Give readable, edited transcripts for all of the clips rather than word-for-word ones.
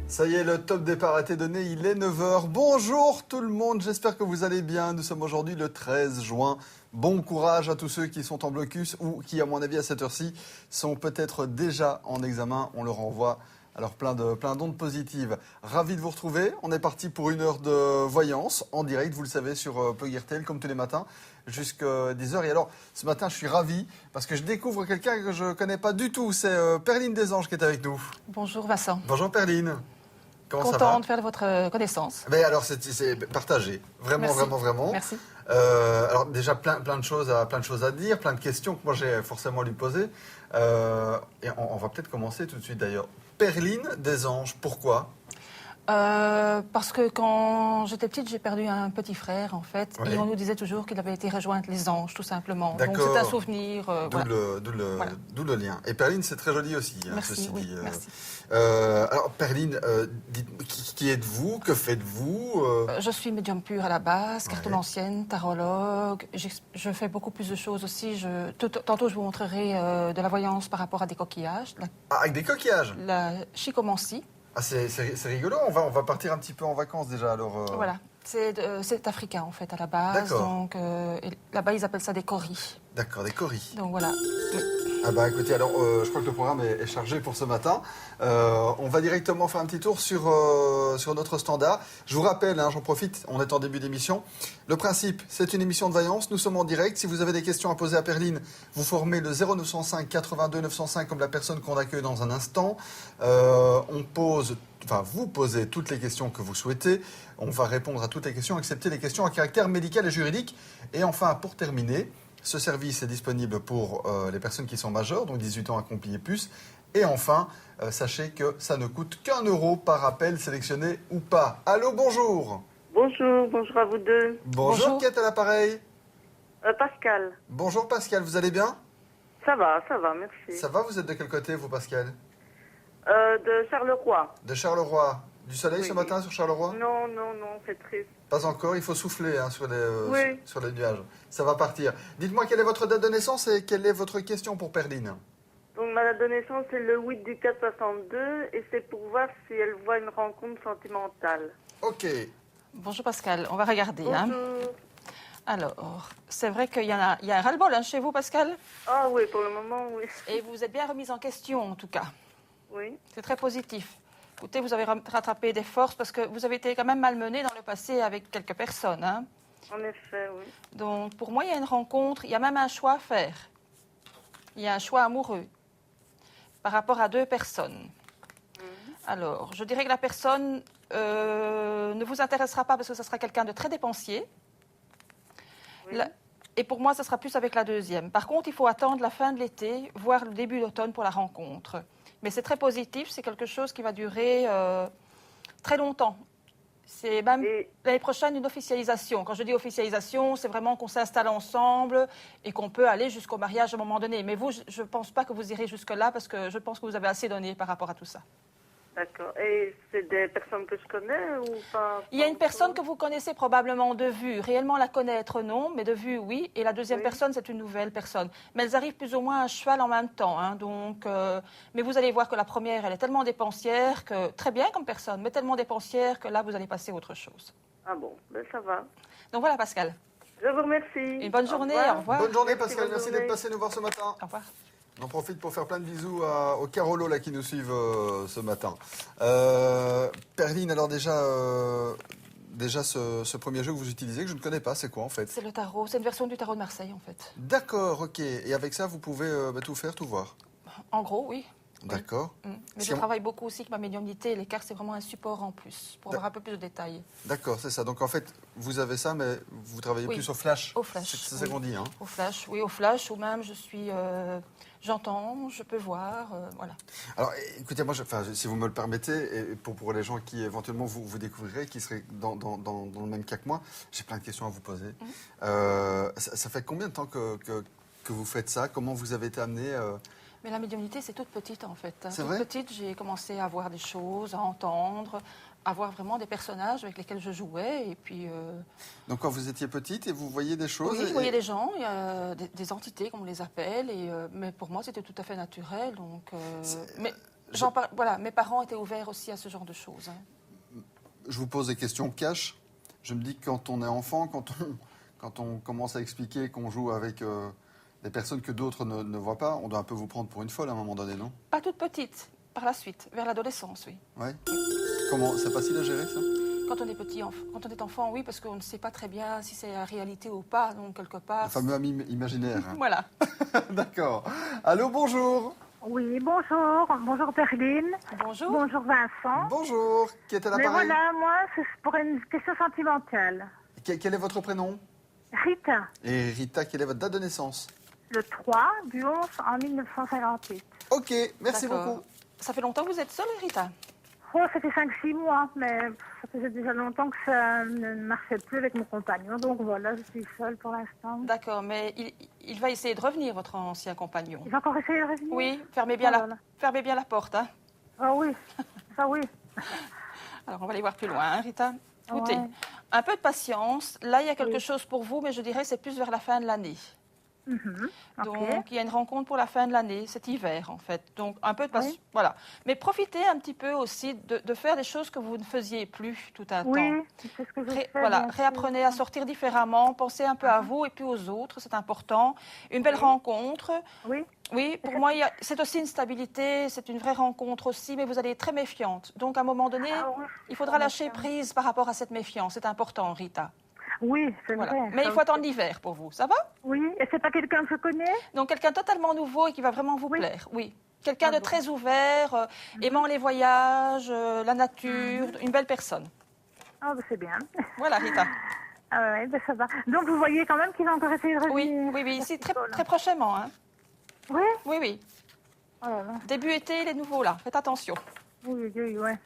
Ça y est, le top départ a été donné, il est 9 h. Bonjour tout le monde, j'espère que vous allez bien. Nous sommes aujourd'hui le 13 juin. Bon courage à tous ceux qui sont en blocus ou qui, à mon avis, à cette heure-ci, sont peut-être déjà en examen. On leur envoie alors plein d'ondes positives. Ravi de vous retrouver. On est parti pour une heure de voyance en direct, vous le savez, sur Plug-RTL, comme tous les matins, jusqu'à 10 h. Et alors, ce matin, je suis ravi parce que je découvre quelqu'un que je ne connais pas du tout. C'est Perline Desanges qui est avec nous. Bonjour Vincent. Bonjour Perline. Comment ça va ? Content de faire votre connaissance. Mais alors, c'est partagé. Vraiment, Merci. vraiment. Merci. Alors déjà, plein de choses à dire, plein de questions que moi j'ai forcément à lui poser. Et on va peut-être commencer tout de suite d'ailleurs. Perline Desanges, pourquoi ? Parce que quand j'étais petite, j'ai perdu un petit frère, en fait. Oui. Et on nous disait toujours qu'il avait été rejoindre les anges, tout simplement. D'accord. Donc c'est un souvenir. D'où le lien. Et Perline, c'est très joli aussi, hein, Merci, ceci oui, dit. merci. Alors Perline, dites, qui êtes-vous ? Que faites-vous ? Je suis médium pure à la base, Ouais. cartomancienne, tarologue. Je fais beaucoup plus de choses aussi. Tantôt, je vous montrerai de la voyance par rapport à des coquillages, Avec des coquillages. la chicomancie. Ah, c'est rigolo, on va partir un petit peu en vacances déjà alors. Voilà. C'est africain, en fait, à la base. D'accord. Donc, et là-bas, ils appellent ça des coris. D'accord, des coris. Donc, voilà. Oui. Ah bah écoutez, alors je crois que le programme est chargé pour ce matin. On va directement faire un petit tour sur notre standard. Je vous rappelle, hein, j'en profite, on est en début d'émission. Le principe, c'est une émission de vaillance, nous sommes en direct. Si vous avez des questions à poser à Perline, vous formez le 0905 82 905 comme la personne qu'on accueille dans un instant. Vous posez toutes les questions que vous souhaitez. On va répondre à toutes les questions, excepté les questions à caractère médical et juridique. Et enfin, pour terminer, ce service est disponible pour les personnes qui sont majeures, donc 18 ans accomplis et plus. Et enfin, sachez que ça ne coûte qu'1 € par appel sélectionné ou pas. Allô, bonjour. Bonjour à vous deux. Bonjour, qui est à l'appareil ? Pascal. Bonjour Pascal, vous allez bien ? Ça va, merci. Ça va, vous êtes de quel côté vous Pascal ? De Charleroi. De Charleroi. Du soleil Oui. ce matin sur Charleroi ? Non, c'est triste. Pas encore, il faut souffler hein, sur Oui. sur les nuages. Ça va partir. Dites-moi quelle est votre date de naissance et quelle est votre question pour Perline ? Donc ma date de naissance c'est le 8 du 4 62 et c'est pour voir si elle voit une rencontre sentimentale. Ok. Bonjour Pascal, on va regarder. Hein. Bonjour. Alors, c'est vrai qu'il y a un ras-le-bol hein, chez vous Pascal. Ah oui, pour le moment, oui. Et vous êtes bien remise en question en tout cas. Oui. C'est très positif. Écoutez, vous avez rattrapé des forces parce que vous avez été quand même malmené dans le passé avec quelques personnes. Hein. En effet, oui. Donc pour moi, il y a une rencontre, il y a même un choix à faire. Il y a un choix amoureux par rapport à deux personnes. Alors, je dirais que la personne ne vous intéressera pas parce que ce sera quelqu'un de très dépensier. Oui. Et pour moi, ça sera plus avec la deuxième. Par contre, il faut attendre la fin de l'été, voire le début d'automne pour la rencontre. Mais c'est très positif, c'est quelque chose qui va durer très longtemps. C'est même l'année prochaine une officialisation. Quand je dis officialisation, c'est vraiment qu'on s'installe ensemble et qu'on peut aller jusqu'au mariage à un moment donné. Mais vous, je ne pense pas que vous irez jusque-là parce que je pense que vous avez assez donné par rapport à tout ça. D'accord. Et c'est des personnes que je connais ou pas? Il y a une personne que vous connaissez probablement de vue. Réellement la connaître, non, mais de vue, oui. Et la deuxième Oui. personne, c'est une nouvelle personne. Mais elles arrivent plus ou moins à cheval en même temps. Hein, donc, mais vous allez voir que la première, elle est tellement dépensière que, très bien comme personne, mais tellement dépensière que là, vous allez passer à autre chose. Ah bon, ben ça va. Donc voilà, Pascal. Je vous remercie. Une bonne journée, au revoir. Bonne journée Merci, Pascal, bonne merci journée. d'être passé nous voir ce matin. Au revoir. On en profite pour faire plein de bisous aux Carolos là, qui nous suivent ce matin. Perline, alors déjà ce premier jeu que vous utilisez, que je ne connais pas, c'est quoi en fait? C'est le tarot, c'est une version du tarot de Marseille en fait. D'accord, ok. Et avec ça, vous pouvez tout faire, tout voir. En gros, oui. D'accord. Mais je travaille beaucoup aussi avec ma médiumnité. Les cartes, c'est vraiment un support en plus, pour avoir un peu plus de détails. D'accord, c'est ça. Donc en fait, vous avez ça, mais vous travaillez plus au flash. Au flash. C'est ça qu'on dit, hein. Au flash, oui, au flash, ou même j'entends, je peux voir, voilà. Alors écoutez, moi, si vous me le permettez, et pour les gens qui éventuellement vous découvrirez, qui seraient dans le même cas que moi, j'ai plein de questions à vous poser. Ça fait combien de temps que vous faites ça? Comment vous avez été amené Mais la médiumnité, c'est toute petite en fait. C'est toute vrai? petite, j'ai commencé à voir des choses, à entendre, à voir vraiment des personnages avec lesquels je jouais. Et puis, Donc quand vous étiez petite et vous voyez des choses oui, je voyais des gens, il y a des entités, comme on les appelle. Mais pour moi, c'était tout à fait naturel. Donc, voilà, mes parents étaient ouverts aussi à ce genre de choses. Je vous pose des questions cash. Je me dis que quand on est enfant, quand on commence à expliquer qu'on joue avec des personnes que d'autres ne voient pas, on doit un peu vous prendre pour une folle à un moment donné, non? Pas toute petite, par la suite, vers l'adolescence, oui. Ouais. Comment? C'est facile à gérer, ça? Quand on est petit, quand on est enfant, oui, parce qu'on ne sait pas très bien si c'est la réalité ou pas, donc quelque part... Le fameux ami imaginaire. Voilà. D'accord. Allô, bonjour. Oui, bonjour. Bonjour Perline. Bonjour. Bonjour Vincent. Bonjour. Qui est à Mais l'appareil? voilà, moi, c'est pour une question sentimentale. Quel est votre prénom? Rita, Et Rita, quelle est votre date de naissance? le 3 du 11 en 1958. Ok, merci D'accord. beaucoup. Ça fait longtemps que vous êtes seule, Rita? Oh, ça fait 5-6 mois, mais ça faisait déjà longtemps que ça ne marchait plus avec mon compagnon. Donc voilà, je suis seule pour l'instant. D'accord, mais il va essayer de revenir, votre ancien compagnon. Il va encore essayer de revenir? Oui, fermez bien, Oh là là. fermez bien la porte. Hein. Ah oui, ça oui. Alors, on va aller voir plus loin, hein, Rita. Écoutez, Ouais. un peu de patience. Là, il y a quelque Oui. chose pour vous, mais je dirais que c'est plus vers la fin de l'année. Mhm. Ok. Donc, il y a une rencontre pour la fin de l'année, cet hiver, en fait. Donc, un peu de patience. Oui. Voilà. Mais profitez un petit peu aussi de faire des choses que vous ne faisiez plus tout un temps. Oui, c'est ce que je fais. Voilà, bien sûr. réapprenez à sortir différemment, pensez un peu à vous et puis aux autres, c'est important. Une belle rencontre. Oui, Oui, pour moi, c'est aussi une stabilité, c'est une vraie rencontre aussi, mais vous allez être très méfiante. Donc, à un moment donné, Ah oui, il faudra lâcher prise par rapport à cette méfiance. C'est important, Rita. oui, c'est Voilà. vrai. Mais ça il faut attendre aussi. l'hiver pour vous, ça va? Oui, et c'est pas quelqu'un que je connais? Donc, quelqu'un totalement nouveau et qui va vraiment vous Oui. plaire, oui. Quelqu'un Ah de bon. très ouvert, aimant les voyages, la nature, une belle personne. Ah, bah, c'est bien. Voilà, Rita. Ah ouais, ben ça va. Donc vous voyez quand même qu'il va encore essayer de Oui, revenir. oui, oui, ici, très, Voilà. très prochainement. Hein. Oui. Oui, oui. Oh là là. Début été, il est nouveau là. Faites attention. Oui, oui, ouais.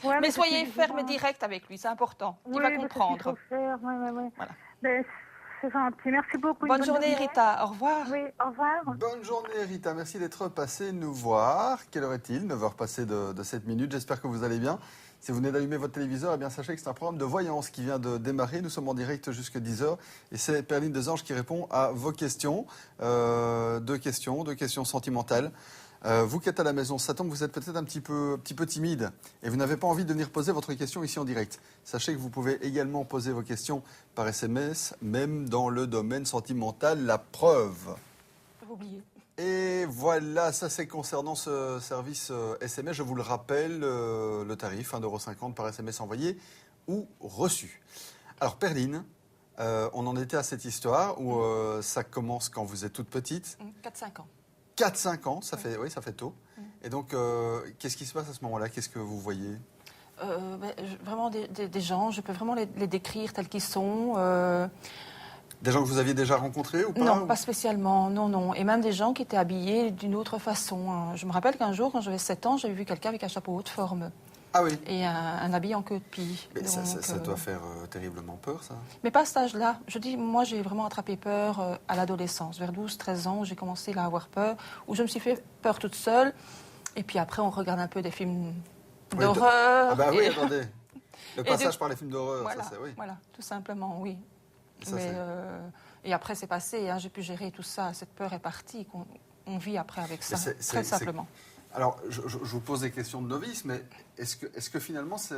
Ouais, Mais c'est soyez ce que je ferme et vois. direct avec lui, c'est important. Il Oui, va mais c'est ce qu'il comprendre. faut faire. Ouais, ouais, ouais. Voilà. Ben, c'est gentil. Merci beaucoup. Bonne journée, Rita. Au revoir. Oui, au revoir. Bonne journée Rita, merci d'être passée nous voir. Quelle heure est-il? 9h passées de 7 minutes, j'espère que vous allez bien. Si vous venez d'allumer votre téléviseur, eh bien sachez que c'est un programme de voyance qui vient de démarrer. Nous sommes en direct jusqu'à 10h et c'est Perline Desanges qui répond à vos questions. Deux questions sentimentales. Vous qui êtes à la maison, ça tombe, vous êtes peut-être un petit peu timide et vous n'avez pas envie de venir poser votre question ici en direct. Sachez que vous pouvez également poser vos questions par SMS, même dans le domaine sentimental, la preuve. Vous oubliez. Et voilà, ça c'est concernant ce service SMS. Je vous le rappelle, le tarif, 1,50 € par SMS envoyé ou reçu. Alors Perline, on en était à cette histoire où ça commence quand vous êtes toute petite. 4-5 ans. 4-5 ans, ça fait tôt. Et donc, qu'est-ce qui se passe à ce moment-là? Qu'est-ce que vous voyez? Vraiment des gens, je peux vraiment les décrire tels qu'ils sont. Des gens que vous aviez déjà rencontrés ou pas? Non, pas spécialement, non, non. Et même des gens qui étaient habillés d'une autre façon. Hein. Je me rappelle qu'un jour, quand j'avais 7 ans, j'avais vu quelqu'un avec un chapeau haute forme Ah oui. et un habit en queue de pie. Mais ça Donc, doit faire terriblement peur, ça. Mais pas à cet âge-là. Je dis, moi, j'ai vraiment attrapé peur à l'adolescence. Vers 12-13 ans, j'ai commencé là, à avoir peur, où je me suis fait peur toute seule. Et puis après, on regarde un peu des films Oui, d'horreur. Ah bah oui, et- attendez. Le et passage du- par les films d'horreur, Voilà, ça c'est oui. voilà, tout simplement, oui. Ça, Mais, c'est- et après, c'est passé. Hein, j'ai pu gérer tout ça. Cette peur est partie. On vit après avec ça, c'est- très c'est- simplement. Alors, je vous pose des questions de novice, mais est-ce que finalement, c'est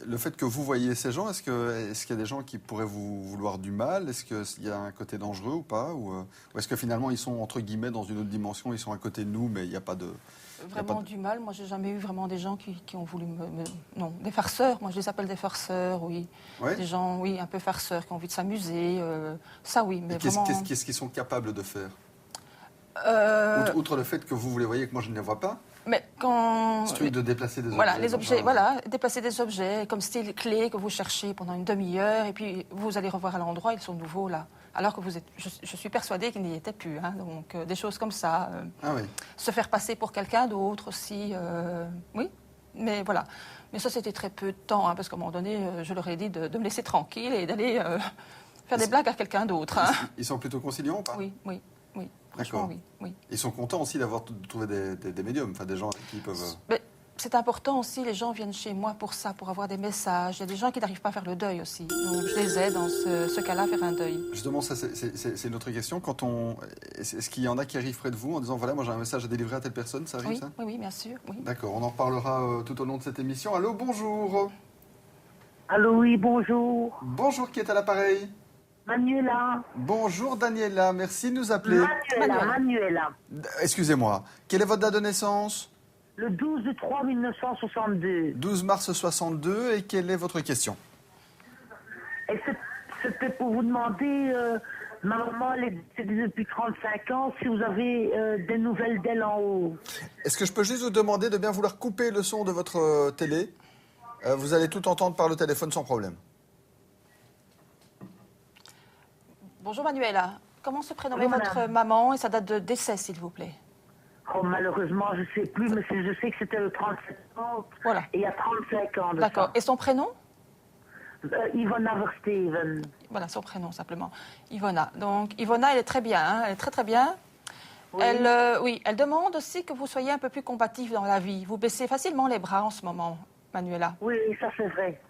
le fait que vous voyez ces gens, est-ce qu'il y a des gens qui pourraient vous vouloir du mal? Est-ce qu'il y a un côté dangereux ou pas? Ou est-ce que finalement, ils sont, entre guillemets, dans une autre dimension, ils sont à côté de nous, mais il n'y a pas de... Vraiment du mal. Moi, j'ai jamais eu vraiment des gens qui ont voulu Non, des farceurs. Moi, je les appelle des farceurs, oui. Ouais. Des gens, oui, un peu farceurs, qui ont envie de s'amuser. Ça, oui, mais Et vraiment... qu'est-ce qu'ils sont capables de faire? Outre le fait que vous les voyez et que moi je ne les vois pas, Mais quand... ce truc de déplacer des Voilà, objets. les objets, enfin, voilà, déplacer des objets, comme style clé que vous cherchez pendant une demi-heure, et puis vous allez revoir à l'endroit, ils sont nouveaux là. Alors que je suis persuadée qu'ils n'y étaient plus. Hein, donc des choses comme ça. Ah oui. Se faire passer pour quelqu'un d'autre aussi. Oui, mais voilà. Mais ça, c'était très peu de temps, hein, parce qu'à un moment donné, je leur ai dit de me laisser tranquille et d'aller faire des blagues à quelqu'un d'autre. Hein. Ils sont plutôt conciliants ou pas? Oui, oui, oui. Franchement, D'accord. oui, oui. Ils sont contents aussi d'avoir trouvé des médiums, enfin des gens qui peuvent... Mais c'est important aussi, les gens viennent chez moi pour ça, pour avoir des messages. Il y a des gens qui n'arrivent pas à faire le deuil aussi. Donc je les aide dans ce cas-là à faire un deuil. Justement, ça c'est une autre question. Est-ce qu'il y en a qui arrivent près de vous en disant voilà, moi j'ai un message à délivrer à telle personne, ça arrive Oui, ça? oui, oui, bien sûr. Oui. D'accord, on en reparlera tout au long de cette émission. Allô, bonjour. Allô, oui, bonjour. Bonjour, qui est à l'appareil? Manuela. Bonjour Daniela, merci de nous appeler. Manuela. Excusez-moi, quelle est votre date de naissance? Le 12/3/1962. 12 mars 62, et quelle est votre question? Et c'était pour vous demander, ma maman, elle est décédée depuis 35 ans, si vous avez des nouvelles d'elle en haut. Est-ce que je peux juste vous demander de bien vouloir couper le son de votre télé? Vous allez tout entendre par le téléphone sans problème. Bonjour Manuela. Comment se prénommait Oui, votre madame. maman et sa date de décès, s'il vous plaît? Oh, malheureusement, je ne sais plus, mais je sais que c'était le 37 ans, Voilà. et il y a 35 ans de D'accord. ça. Et son prénom? Ivona Versteven. Voilà, son prénom simplement. Ivona. Donc Ivona, elle est très bien. Hein, elle est très très bien. Oui. Oui, elle demande aussi que vous soyez un peu plus combatif dans la vie. Vous baissez facilement les bras en ce moment, Manuela. Oui, ça c'est vrai.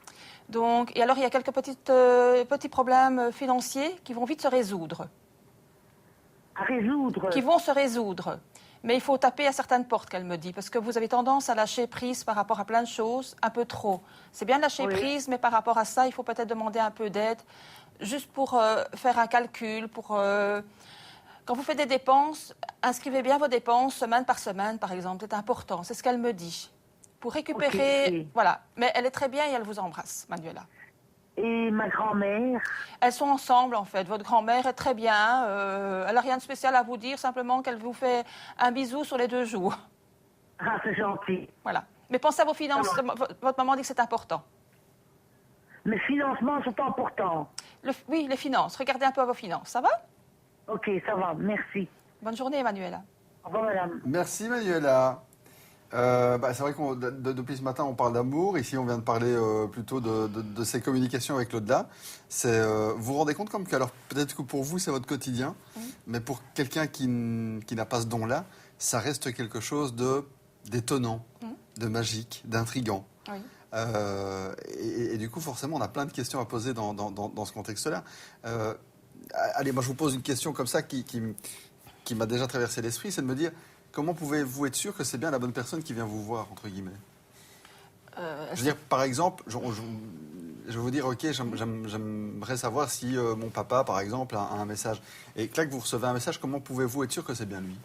Donc, et alors, il y a quelques petits problèmes financiers qui vont vite se résoudre. À résoudre. Qui vont se résoudre. Mais il faut taper à certaines portes, qu'elle me dit, parce que vous avez tendance à lâcher prise par rapport à plein de choses, un peu trop. C'est bien de lâcher Oui. prise, mais par rapport à ça, il faut peut-être demander un peu d'aide, juste pour faire un calcul, Quand vous faites des dépenses, inscrivez bien vos dépenses semaine par semaine, par exemple. C'est important, c'est ce qu'elle me dit. Pour récupérer, Ok. voilà. Mais elle est très bien et elle vous embrasse, Manuela. Et ma grand-mère. Elles sont ensemble, en fait. Votre grand-mère est très bien. Elle n'a rien de spécial à vous dire, simplement qu'elle vous fait un bisou sur les 2 jours. Ah, c'est gentil. Voilà. Mais pensez à vos finances. Ça va. Votre maman dit que c'est important. Mes financements sont importants. Oui, les finances. Regardez un peu à vos finances. Ça va? Ok, ça va, merci. Bonne journée, Manuela. Au revoir, madame. Merci Manuela. C'est vrai que depuis ce matin, on parle d'amour. Ici, on vient de parler plutôt de ces communications avec l'au-delà. Vous vous rendez compte comme que, alors peut-être que pour vous, c'est votre quotidien, mais pour quelqu'un qui n'a pas ce don-là, ça reste quelque chose d'étonnant, de magique, d'intrigant. Oui. Et du coup, forcément, on a plein de questions à poser dans ce contexte-là. Allez, moi, je vous pose une question comme ça qui m'a déjà traversé l'esprit, c'est de me dire, comment pouvez-vous être sûr que c'est bien la bonne personne qui vient vous voir, entre guillemets? Je veux dire, par exemple, je vais vous dire, ok, j'aimerais savoir si mon papa, par exemple, a un message. Et clac, vous recevez un message, comment pouvez-vous être sûr que c'est bien lui?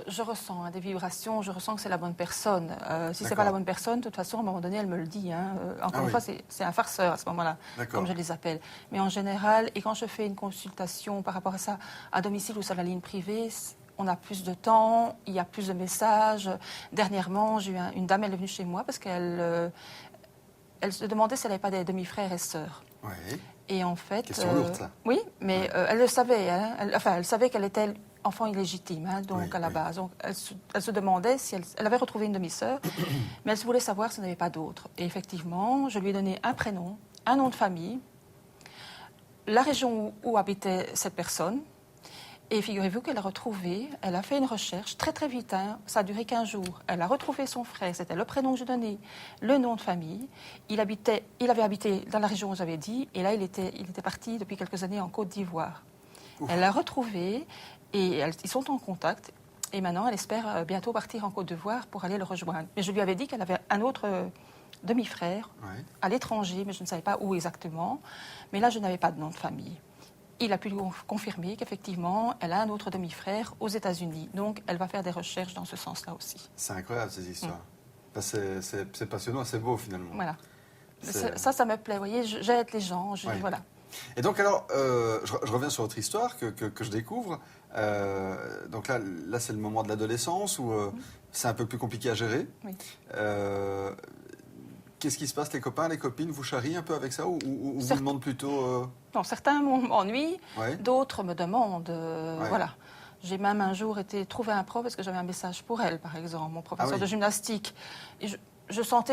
Je ressens des vibrations, je ressens que c'est la bonne personne. Si c'est D'accord. pas la bonne personne, de toute façon, à un moment donné, elle me le dit. Hein. Encore une oui. fois, c'est un farceur à ce moment-là, D'accord. comme je les appelle. Mais en général, et quand je fais une consultation par rapport à ça, à domicile ou sur la ligne privée, on a plus de temps, il y a plus de messages. Dernièrement, j'ai eu une dame, elle est venue chez moi parce qu'elle elle se demandait si elle n'avait pas des demi-frères et sœurs. Oui. Et en fait... Question lourde, ça. Oui, mais elle le savait. Hein. Elle savait qu'elle était enfant illégitime, hein, donc Oui, à la oui. base. Donc, elle se demandait si elle avait retrouvé une demi-sœur, mais elle voulait savoir s'il n'y en avait pas d'autres. Et effectivement, je lui ai donné un prénom, un nom de famille, la région où habitait cette personne. Et figurez-vous qu'elle a retrouvé, elle a fait une recherche très très vite, hein, ça a duré 15 jours. Elle a retrouvé son frère, c'était le prénom que je donnais, le nom de famille. Il avait habité dans la région où j'avais dit, et là il était parti depuis quelques années en Côte d'Ivoire. Ouf. Elle l'a retrouvé, et ils sont en contact. Et maintenant, elle espère bientôt partir en Côte d'Ivoire pour aller le rejoindre. Mais je lui avais dit qu'elle avait un autre demi-frère Ouais. à l'étranger, mais je ne savais pas où exactement. Mais là, je n'avais pas de nom de famille. Il a pu lui confirmer qu'effectivement, elle a un autre demi-frère aux États-Unis. Donc, elle va faire des recherches dans ce sens-là aussi. C'est incroyable, ces histoires. C'est passionnant, c'est beau, finalement. Voilà. C'est- Ça me plaît. Vous voyez, j'aide les gens. Ouais. Voilà. Et donc alors, je reviens sur votre histoire que je découvre. Donc là c'est le moment de l'adolescence où c'est un peu plus compliqué à gérer. Oui. Qu'est-ce qui se passe, les copains, les copines vous charrient un peu avec ça ou vous demandent plutôt Non, certains m'ennuient, Ouais. d'autres me demandent. Ouais. Voilà. J'ai même un jour été trouver un prof parce que j'avais un message pour elle, par exemple, mon professeur Ah oui. de gymnastique. Et je sentais que